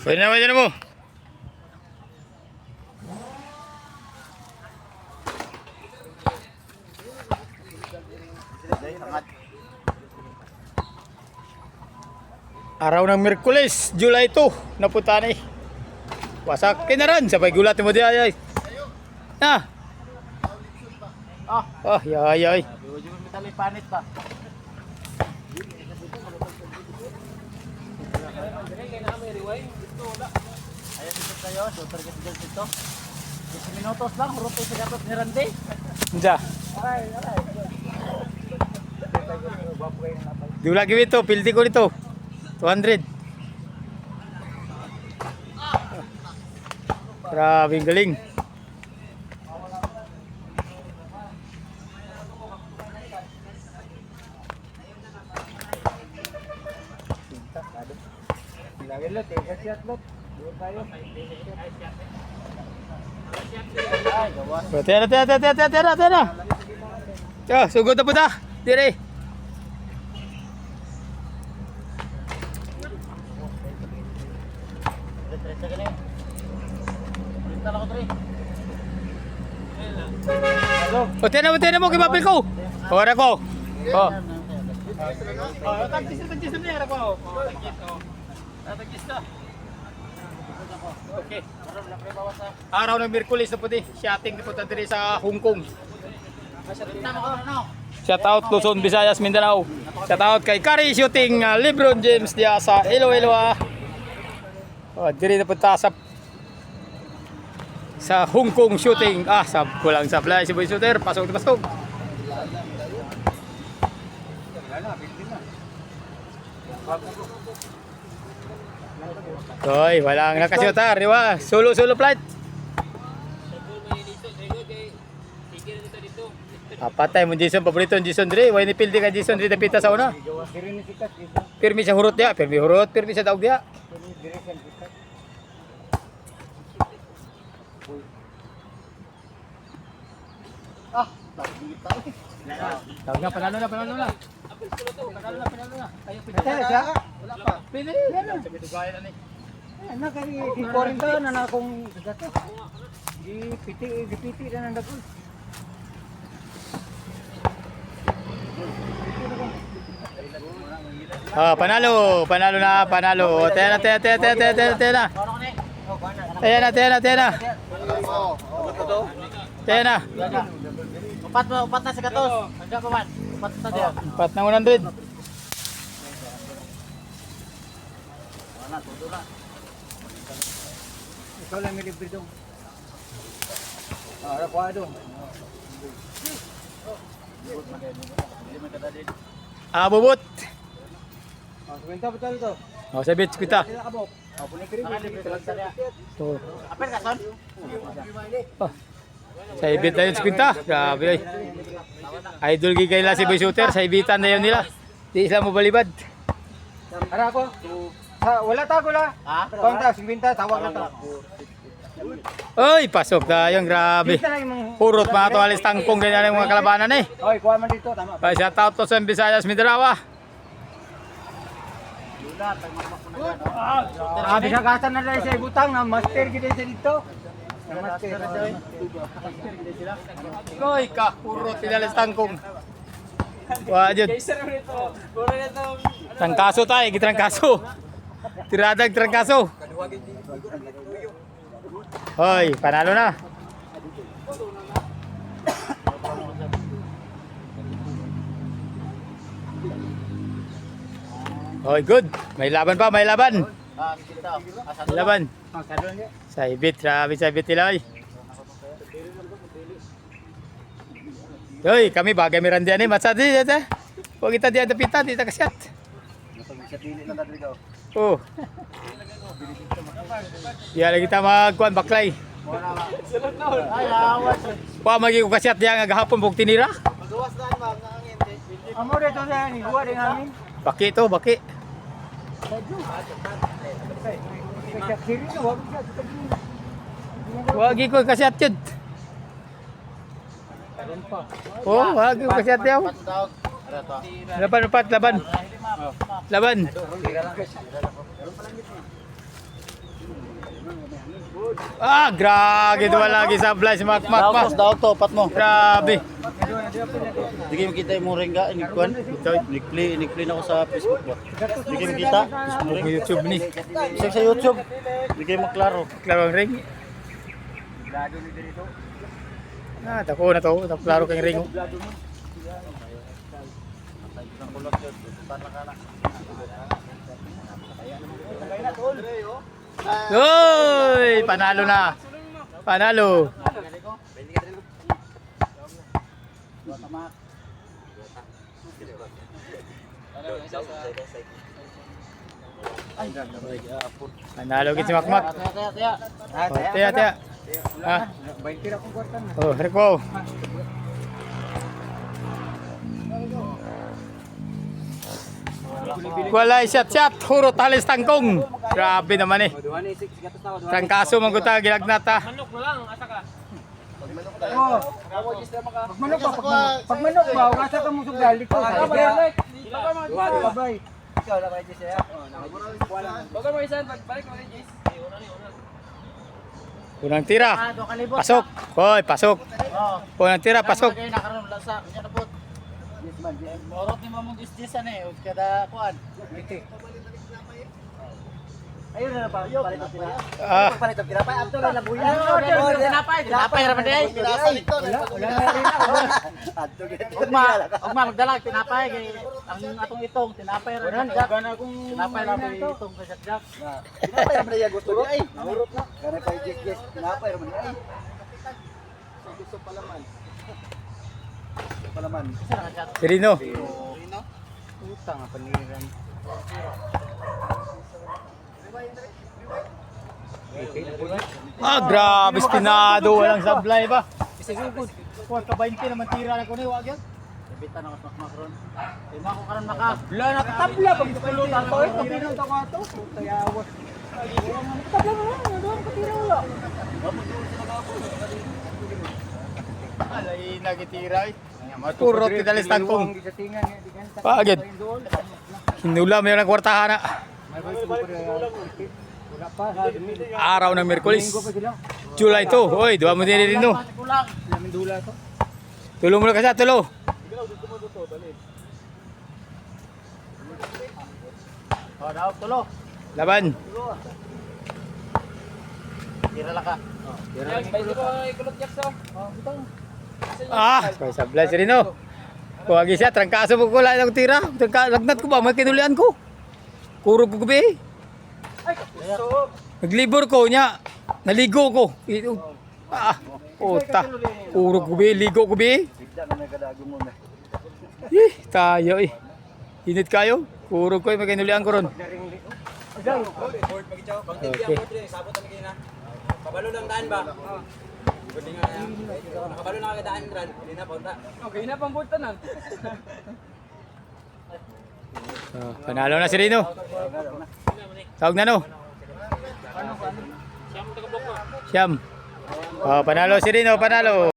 Pwede na mo. Araw ng Miyerkules, July 2, napunta na eh. Wasakin na rin, sabay gulat mo di ay. Na. Oh, yay. Panit pa. Ayan dito tayo, super kasi dito. 10 minutos lang, hurot tayo sa gatot ni Randy. Diyan. Aray. Di ko lagi ito, pildi ko dito. 200. Grabe ang galing. Tera. Yo, sugod na po ta. Dire. O, tena mo, kibapil ko. Ora ko. Oh. Tagis na niya ko. Tagis na. Okay. Araw ng Miyerkules na puti. Shooting na punta diri sa Hong Kong. Shout out Luzon, Visayas, Mindanao. Shout out kay Kari Shooting, LeBron James diya sa Iloilo. Oh, diri na punta sa Hong Kong shooting. Sa kulang supply si Boy Shooter. Pasok. Hoy, walang nakashooter, di ba? Solo flight. Patay mo Jason, paborito ng Jason Dre. Way ni pildi ka Jason Dre tapita sa una. Pirmi sa hurot dia, pirmi sa daog dia. Tawag na, panalo na. Panalo na. Kayo pinagkaya. Wala pa. Pwede na. Sabitugayan na ni. Ano kay di 40 na akong gato. Gipiti na nang dagol. Panalo na. Tena. Tena. Upat na sa gatos. Hanggang pa man. Upat na diyan. 4 na 100. Ikaw lang may libre dong. Kuha dong. Bubut. Kwenta pa tayo to. Sabit kita. Apel ka son? Sa ibit na yun kwenta. Grabe ay. Idol gigay si Boy Shooter. Sa ibitan na yun nila. Di sila mo balibad. Ara ako. Wala tago la. Konta, 50, tawag na to. Oy, pasok tayo. Grabe. Purot mga to alis tangkong ganyan yung mga kalabanan eh. Oy, kuha man dito, tama. Shout out to sa Visayas, Mindanao. Bisagasan na lang sa ibutang na master gid sa dito. Master. Oy, purot alis tangkong. Wajud. Trangkaso tayo, gitrangkaso. Tiradag trangkaso. Hoy, panalo na. Hoy, good. May laban pa, may laban. Laban. Sa ibit, grabe sa ibit nila. Hoy, kami bagay Miranda ni Matsadi dito. Huwag kita diyan tapita, dito kasyat. Oh. Diyan lagi kita magkuan baklay. Pa magi ko kasyat diyan gahapon bug tinira. Magawas daan ba ang angin. Amo dito sa ni buwa din hangin. Baki to, baki. Wagi ko kasyat yun. Oh, wagi ko kasyat yaw. Laban, Pat, laban. Laban. Ah, grabe duwa lagi sa blast mak mak mak. Daog to, pat mo. Grabe. Di kayo makita yung muring ka, inikwan. Inikli na ako sa Facebook ba. Di kayo makita, muring. YouTube ni. Isang sa YouTube, di kayo maklaro. Klarong ring. Ah, tako na to. Klaro kang ring. Hoy, panalo na. Panalo. Panalo gid si Makmak. Oh, tiya, tiya. Ah. Oh, Rico. Walay shot, hurot halis tangkong. Grabe naman eh. Trangkaso maguta gilagnata. Pag manok ba, asa ka mo sugali ko. Babay. Ikaw na kay Jesse. Bagal mo isan balik mo kay Jesse. Unang tira. Pasok. Hoy, pasok. Unang tira, pasok. Nakaroon lang sa kanya na po. Morot ni mamong isdisan eh, kada kuan. Ayun na ba? Palit ang tinapay. Palit ang tinapay. Ato na labuya. Tinapay. Tinapay raman day. Ugma magdala tinapay kay ang atong itong tinapay raman. Tinapay raman itong sa jakjak. Tinapay raman day gusto ay. Murot na. Kana kay Jess tinapay raman ay. Gusto palaman. Palaman. Pirino. Utang apa paniran. Ah, grabe spinado. Walang sablay ba? Isagugod. Kuwan ka 20 naman tira na ko ni wag yan. Bitan ako sa makron. Lima ko karon maka. Wala na katabla pag pulutan to. Kapinong to ka to. Tayawas. Tabla mo lang. Doon katira wala. Alay nagitira eh. Turot kitalis tangkong. Pagid. Hinula may lang kwartahan na. Araw ng Miyerkules. July 2. Hoy, duwa mo din rin no. Tulo mo lang kasi, tulo. Tulo. Laban. Tira lang ka. Ah, sablay si Rino. Kung agi siya, trangkaso mo ko lang ang tira. Lagnat ko ba, may kinulian ko. Kurog ko gabi. Naglibor ko niya. Naligo ko. Ah, puta. Kurog ko ba, ligo ko ba. Tayo eh. Init kayo. Kurog ko eh, may kinulian ko ron. Okay. Kabalo lang daan ba? Pwede nga yan. Nakabalo na kagdaan ran. Hindi na punta. Okay na pang punta na. Panalo na si Rino. Tawag na no. Siyam. Oh, panalo si Rino, panalo.